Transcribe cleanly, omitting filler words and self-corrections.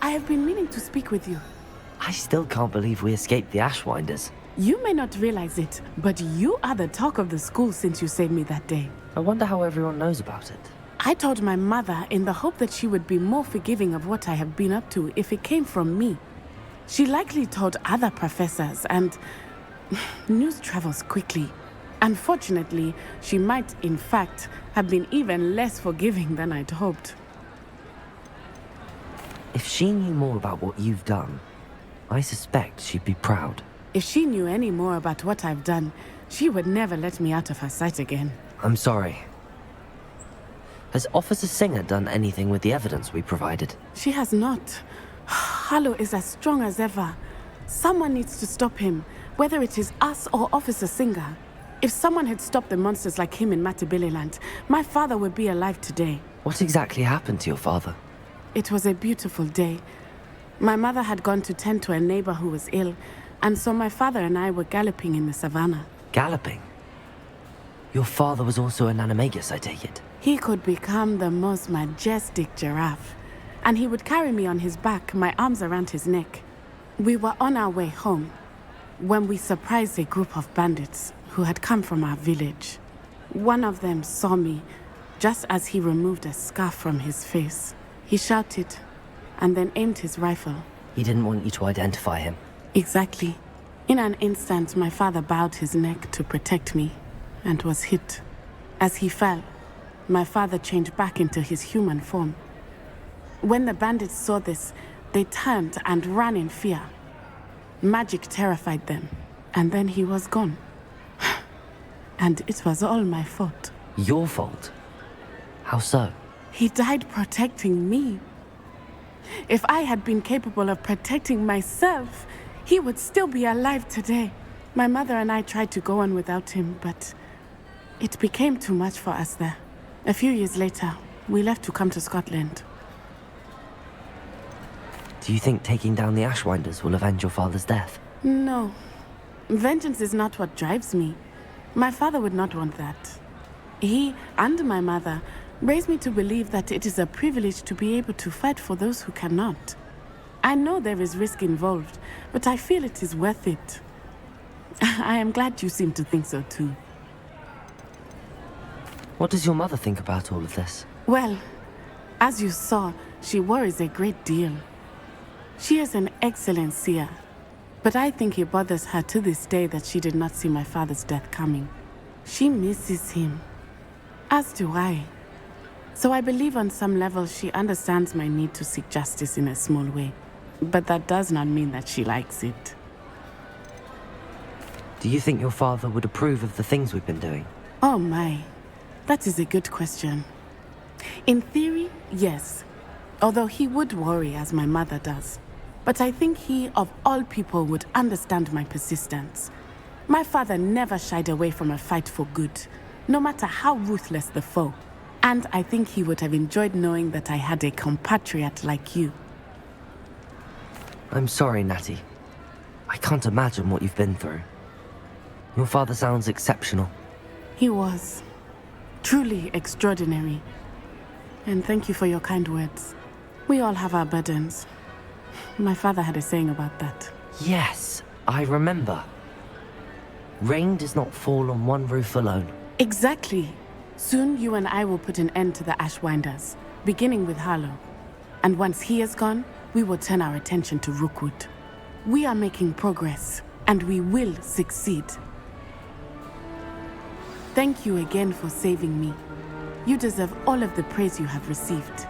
I have been meaning to speak with you. I still can't believe we escaped the Ashwinders. You may not realize it, but you are the talk of the school since you saved me that day. I wonder how everyone knows about it. I told my mother in the hope that she would be more forgiving of what I have been up to if it came from me. She likely told other professors, and news travels quickly. Unfortunately, she might, in fact, have been even less forgiving than I'd hoped. If she knew more about what you've done, I suspect she'd be proud. If she knew any more about what I've done, she would never let me out of her sight again. I'm sorry. Has Officer Singer done anything with the evidence we provided? She has not. Harlow is as strong as ever. Someone needs to stop him, whether it is us or Officer Singer. If someone had stopped the monsters like him in Matabeleland, my father would be alive today. What exactly happened to your father? It was a beautiful day. My mother had gone to tend to a neighbor who was ill, and so my father and I were galloping in the savannah. Galloping? Your father was also an animagus, I take it? He could become the most majestic giraffe, and he would carry me on his back, my arms around his neck. We were on our way home when we surprised a group of bandits who had come from our village. One of them saw me just as he removed a scarf from his face. He shouted and then aimed his rifle. He didn't want you to identify him. Exactly. In an instant, my father bowed his neck to protect me and was hit. As he fell, my father changed back into his human form. When the bandits saw this, they turned and ran in fear. Magic terrified them, and then he was gone. And it was all my fault. Your fault? How so? He died protecting me. If I had been capable of protecting myself, he would still be alive today. My mother and I tried to go on without him, but it became too much for us there. A few years later, we left to come to Scotland. Do you think taking down the Ashwinders will avenge your father's death? No. Vengeance is not what drives me. My father would not want that. He and my mother raised me to believe that it is a privilege to be able to fight for those who cannot. I know there is risk involved, but I feel it is worth it. I am glad you seem to think so too. What does your mother think about all of this? Well, as you saw, she worries a great deal. She is an excellent seer, but I think it bothers her to this day that she did not see my father's death coming. She misses him, as do I. So I believe on some level she understands my need to seek justice in a small way. But that does not mean that she likes it. Do you think your father would approve of the things we've been doing? Oh my, that is a good question. In theory, yes. Although he would worry as my mother does. But I think he, of all people, would understand my persistence. My father never shied away from a fight for good, no matter how ruthless the foe. And I think he would have enjoyed knowing that I had a compatriot like you. I'm sorry, Natty. I can't imagine what you've been through. Your father sounds exceptional. He was. Truly extraordinary. And thank you for your kind words. We all have our burdens. My father had a saying about that. Yes, I remember. Rain does not fall on one roof alone. Exactly. Soon you and I will put an end to the Ashwinders, beginning with Harlow. And once he is gone, we will turn our attention to Rookwood. We are making progress, and we will succeed. Thank you again for saving me. You deserve all of the praise you have received.